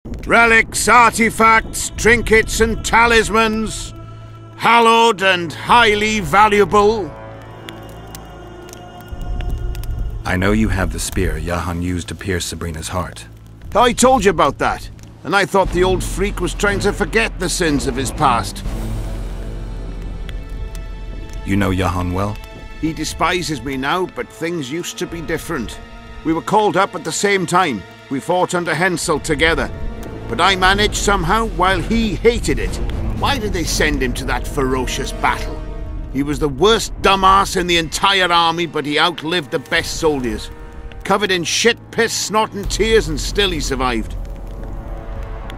Relics, artifacts, trinkets and talismans. Hallowed and highly valuable. I know you have the spear Jahan used to pierce Sabrina's heart. I told you about that, and I thought the old freak was trying to forget the sins of his past. You know Jahan well? He despises me now, but things used to be different. We were called up at the same time. We fought under Hensel together. But I managed somehow, while he hated it. Why did they send him to that ferocious battle? He was the worst dumbass in the entire army, but he outlived the best soldiers. Covered in shit, piss, snot and tears, and still he survived.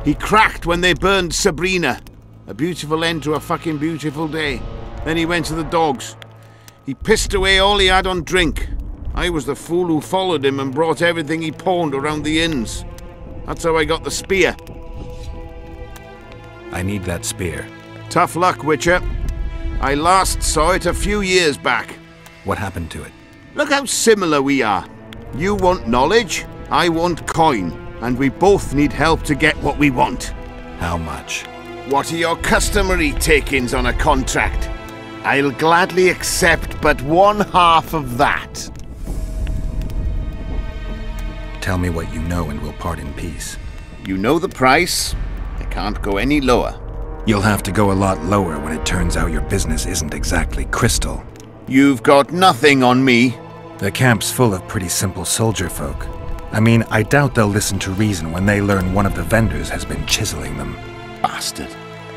He cracked when they burned Sabrina. A beautiful end to a fucking beautiful day. Then he went to the dogs. He pissed away all he had on drink. I was the fool who followed him and brought everything he pawned around the inns. That's how I got the spear. I need that spear. Tough luck, Witcher. I last saw it a few years back. What happened to it? Look how similar we are. You want knowledge, I want coin, and we both need help to get what we want. How much? What are your customary takings on a contract? I'll gladly accept but 1/2 of that. Tell me what you know and we'll part in peace. You know the price. I can't go any lower. You'll have to go a lot lower when it turns out your business isn't exactly crystal. You've got nothing on me. The camp's full of pretty simple soldier folk. I mean, I doubt they'll listen to reason when they learn one of the vendors has been chiseling them. Bastard.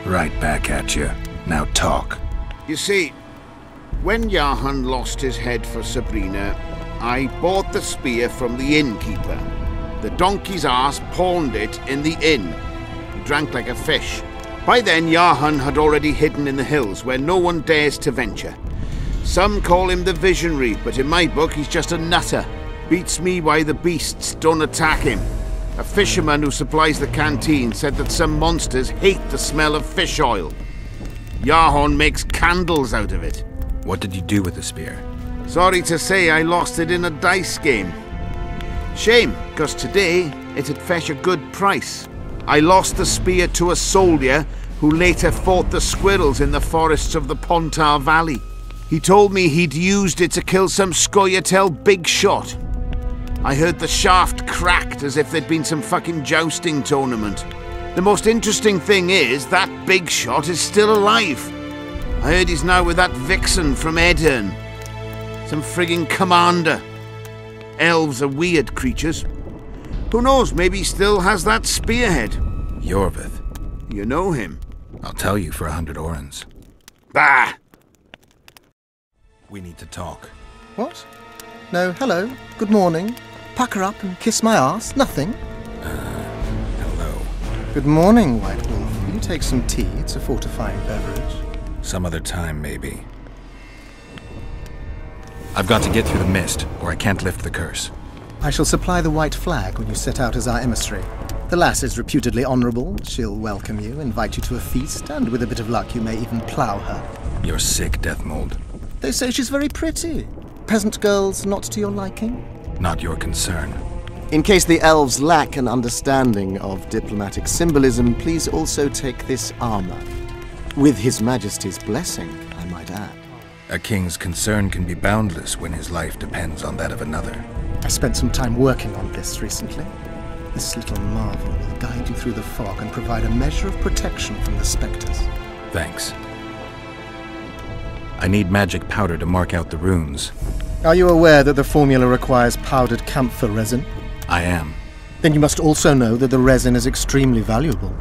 Right back at you. Now talk. You see, when Jahan lost his head for Sabrina, I bought the spear from the innkeeper. The donkey's ass pawned it in the inn. He drank like a fish. By then, Jahan had already hidden in the hills where no one dares to venture. Some call him the Visionary, but in my book he's just a nutter. Beats me why the beasts don't attack him. A fisherman who supplies the canteen said that some monsters hate the smell of fish oil. Jahan makes candles out of it. What did you do with the spear? Sorry to say I lost it in a dice game. Shame, because today it'd fetch a good price. I lost the spear to a soldier who later fought the squirrels in the forests of the Pontar Valley. He told me he'd used it to kill some Scoia'tael big shot. I heard the shaft cracked as if there'd been some fucking jousting tournament. The most interesting thing is that big shot is still alive. I heard he's now with that vixen from Edern. Some frigging commander. Elves are weird creatures. Who knows, maybe he still has that spearhead. Yorvith. You know him. I'll tell you for 100 orens. Bah! We need to talk. What? No, hello, good morning. Pucker up and kiss my ass, nothing. Hello. Good morning, White Wolf. Will you take some tea? It's a fortifying beverage. Some other time, maybe. I've got to get through the mist, or I can't lift the curse. I shall supply the white flag when you set out as our emissary. The lass is reputedly honourable. She'll welcome you, invite you to a feast, and with a bit of luck you may even plough her. You're sick, Deathmold. They say she's very pretty. Peasant girls not to your liking? Not your concern. In case the elves lack an understanding of diplomatic symbolism, please also take this armor. With His Majesty's blessing, I might add. A king's concern can be boundless when his life depends on that of another. I spent some time working on this recently. This little marvel will guide you through the fog and provide a measure of protection from the spectres. Thanks. I need magic powder to mark out the runes. Are you aware that the formula requires powdered camphor resin? I am. Then you must also know that the resin is extremely valuable.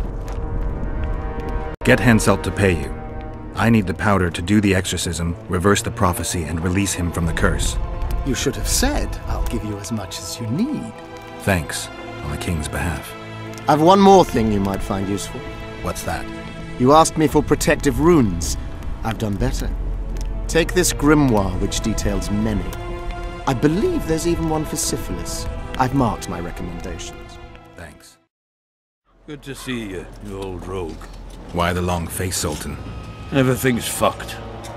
Get Henselt to pay you. I need the powder to do the exorcism, reverse the prophecy, and release him from the curse. You should have said, I'll give you as much as you need. Thanks, on the king's behalf. I've one more thing you might find useful. What's that? You asked me for protective runes. I've done better. Take this grimoire, which details many. I believe there's even one for syphilis. I've marked my recommendations. Thanks. Good to see you, you old rogue. Why the long face, Sultan? Everything's fucked.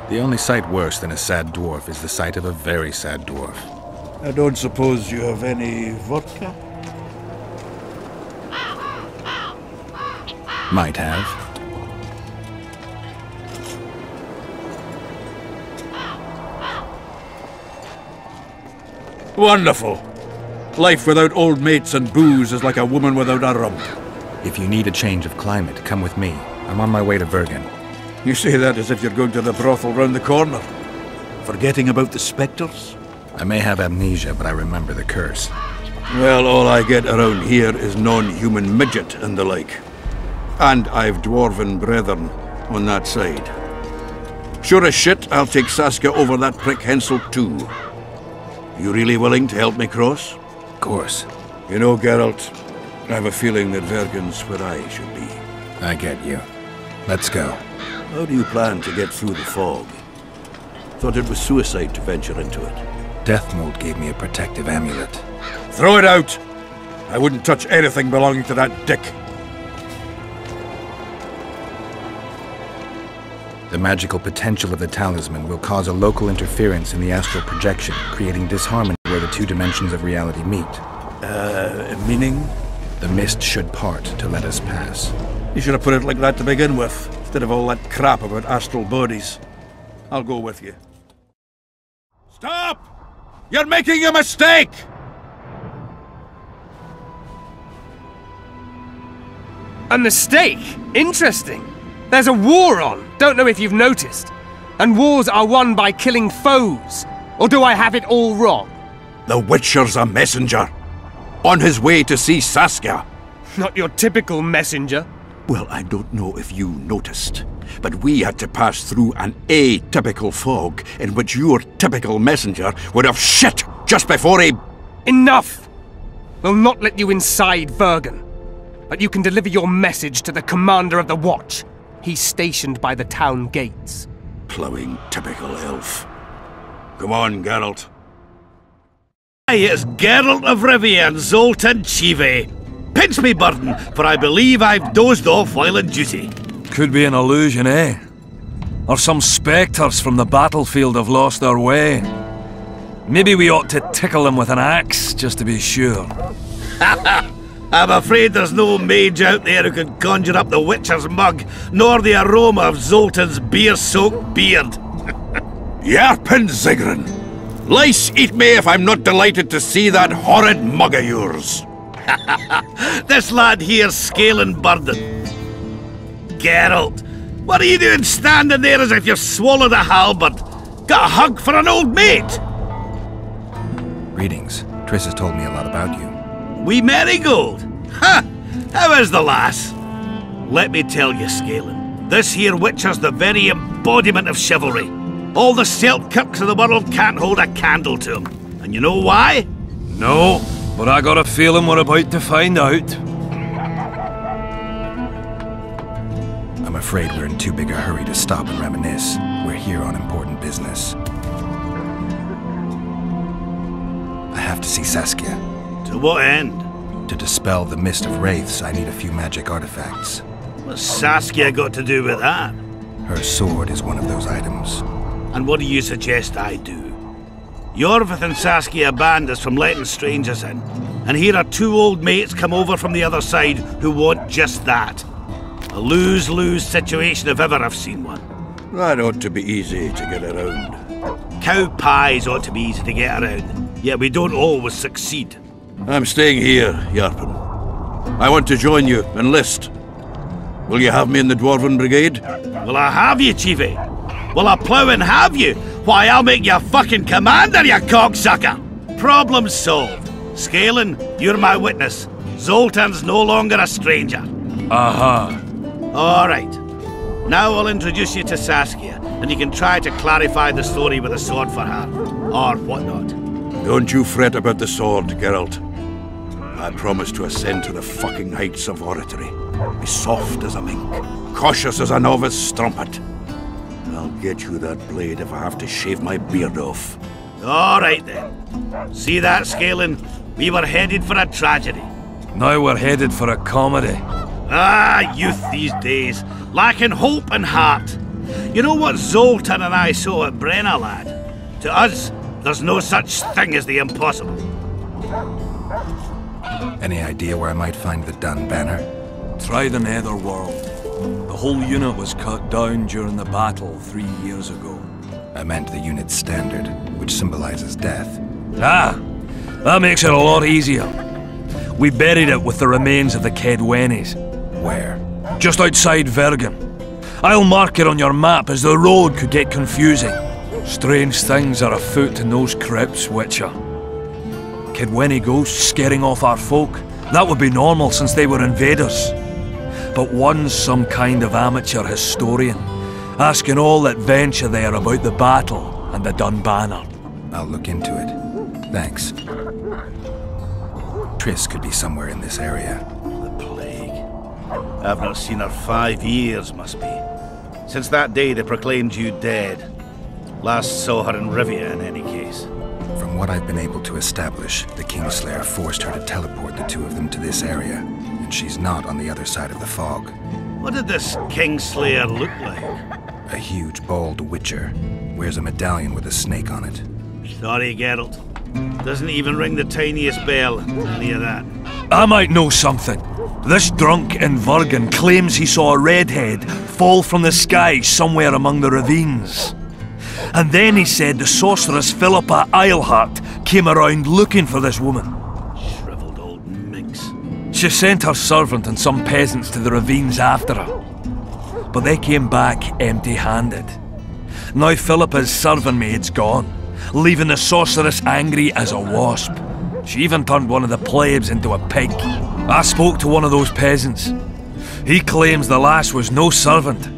The only sight worse than a sad dwarf is the sight of a very sad dwarf. I don't suppose you have any vodka? Might have. Wonderful. Life without old mates and booze is like a woman without a rump. If you need a change of climate, come with me. I'm on my way to Vergen. You say that as if you're going to the brothel round the corner. Forgetting about the spectres? I may have amnesia, but I remember the curse. Well, all I get around here is non-human midget and the like. And I've dwarven brethren on that side. Sure as shit, I'll take Saskia over that prick Hensel too. You really willing to help me cross? Of course. You know, Geralt, I have a feeling that Vergen's where I should be. I get you. Let's go. How do you plan to get through the fog? Thought it was suicide to venture into it. Death Mold gave me a protective amulet. Throw it out! I wouldn't touch anything belonging to that dick. The magical potential of the talisman will cause a local interference in the astral projection, creating disharmony where the two dimensions of reality meet. Meaning? The mist should part to let us pass. You should have put it like that to begin with, instead of all that crap about astral bodies. I'll go with you. Stop! You're making a mistake! A mistake? Interesting. There's a war on, don't know if you've noticed. And wars are won by killing foes. Or do I have it all wrong? The Witcher's a messenger. On his way to see Saskia. Not your typical messenger. Well, I don't know if you noticed, but we had to pass through an atypical fog in which your typical messenger would have shit just before he... Enough! We'll not let you inside Vergen. But you can deliver your message to the commander of the Watch. He's stationed by the town gates. Ploughing typical elf. Come on, Geralt. It's Geralt of Rivia and Zoltan Chive. Pinch me, burden, for I believe I've dozed off while in duty. Could be an illusion, eh? Or some spectres from the battlefield have lost their way. Maybe we ought to tickle them with an axe, just to be sure. I'm afraid there's no mage out there who can conjure up the Witcher's mug, nor the aroma of Zoltan's beer-soaked beard. Yarpin Zigrin! Lice eat me if I'm not delighted to see that horrid mug of yours. This lad here's scaling burden. Geralt, what are you doing standing there as if you've swallowed a halberd? Got a hug for an old mate? Greetings. Triss has told me a lot about you. Wee Marigold? Ha! How is the lass? Let me tell you, Scalen, this here Witcher's the very embodiment of chivalry. All the Selkirks of the world can't hold a candle to him. And you know why? No, but I got a feeling we're about to find out. I'm afraid we're in too big a hurry to stop and reminisce. We're here on important business. I have to see Saskia. To what end? To dispel the mist of wraiths, I need a few magic artifacts. What's Saskia got to do with that? Her sword is one of those items. And what do you suggest I do? Yorvith and Saskia banned us from letting strangers in, and here are two old mates come over from the other side who want just that. A lose-lose situation if ever I've seen one. That ought to be easy to get around. Cow pies ought to be easy to get around, yet we don't always succeed. I'm staying here, Yarpin. I want to join you, enlist. Will you have me in the Dwarven Brigade? Will I have you, Chiefy? Will I plough and have you? Why, I'll make you a fucking commander, you cocksucker! Problem solved. Scalen, you're my witness. Zoltan's no longer a stranger. Aha. All right. Now I'll introduce you to Saskia, and you can try to clarify the story with a sword for her. Or whatnot. Don't you fret about the sword, Geralt. I promise to ascend to the fucking heights of oratory. Be soft as a mink, cautious as a novice strumpet. I'll get you that blade if I have to shave my beard off. All right then. See that, Scalen? We were headed for a tragedy. Now we're headed for a comedy. Ah, youth these days, lacking hope and heart. You know what Zoltan and I saw at Brenna, lad? To us, there's no such thing as the impossible. Any idea where I might find the Dun banner? Try the Netherworld. The whole unit was cut down during the battle 3 years ago. I meant the unit's standard, which symbolizes death. Ah, that makes it a lot easier. We buried it with the remains of the Kedwenis. Where? Just outside Vergen. I'll mark it on your map, as the road could get confusing. Strange things are afoot in those crypts, Witcher. Kedweni ghosts scaring off our folk. That would be normal since they were invaders. But one's some kind of amateur historian, asking all that venture there about the battle and the Dun Banner. I'll look into it. Thanks. Triss could be somewhere in this area. The plague. I've not seen her 5 years, must be. Since that day they proclaimed you dead. Last saw her in Rivia, in any case. From what I've been able to establish, the Kingslayer forced her to teleport the two of them to this area, and she's not on the other side of the fog. What did this Kingslayer look like? A huge, bald witcher. Wears a medallion with a snake on it. Sorry, Geralt. Doesn't even ring the tiniest bell, any of that. I might know something. This drunk in Vergen claims he saw a redhead fall from the sky somewhere among the ravines. And then he said the sorceress Philippa Eilhart came around looking for this woman. Shriveled old minx. She sent her servant and some peasants to the ravines after her. But they came back empty-handed. Now Philippa's servant maid's gone, leaving the sorceress angry as a wasp. She even turned one of the plebs into a pig. I spoke to one of those peasants. He claims the lass was no servant,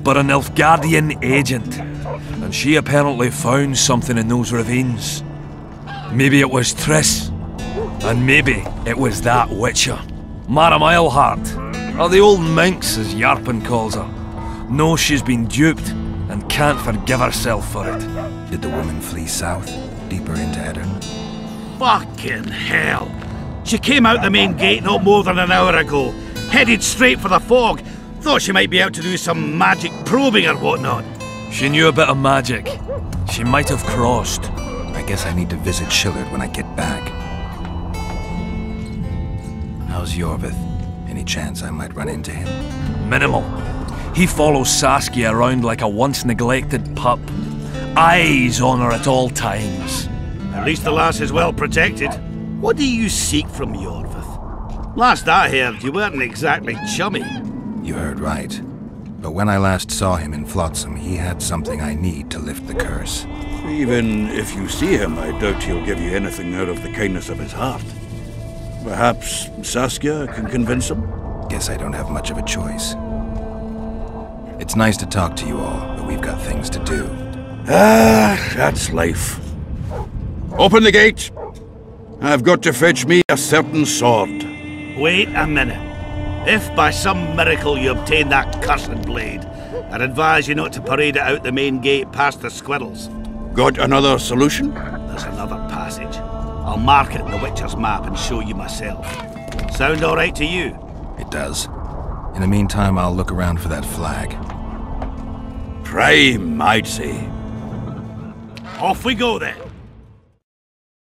but an Nilfgaardian agent. And she apparently found something in those ravines. Maybe it was Triss. And maybe it was that witcher. Madame Eilhart, or the old minx as Yarpen calls her. Knows she's been duped and can't forgive herself for it. Did the woman flee south, deeper into Edirn? Fucking hell! She came out the main gate not more than an hour ago, headed straight for the fog. Thought she might be out to do some magic probing or whatnot. She knew a bit of magic. She might have crossed. I guess I need to visit Shillard when I get back. How's Yorvith? Any chance I might run into him? Minimal. He follows Saskia around like a once-neglected pup. Eyes on her at all times. At least the lass is well protected. What do you seek from Yorvith? Last I heard, you weren't exactly chummy. You heard right. But when I last saw him in Flotsam, he had something I need to lift the curse. Even if you see him, I doubt he'll give you anything out of the kindness of his heart. Perhaps Saskia can convince him? Guess I don't have much of a choice. It's nice to talk to you all, but we've got things to do. Ah, that's life. Open the gate! I've got to fetch me a certain sword. Wait a minute. If by some miracle you obtain that cursed blade, I'd advise you not to parade it out the main gate past the squirrels. Got another solution? There's another passage. I'll mark it in the Witcher's map and show you myself. Sound all right to you? It does. In the meantime, I'll look around for that flag. Prime, I'd say. Off we go then.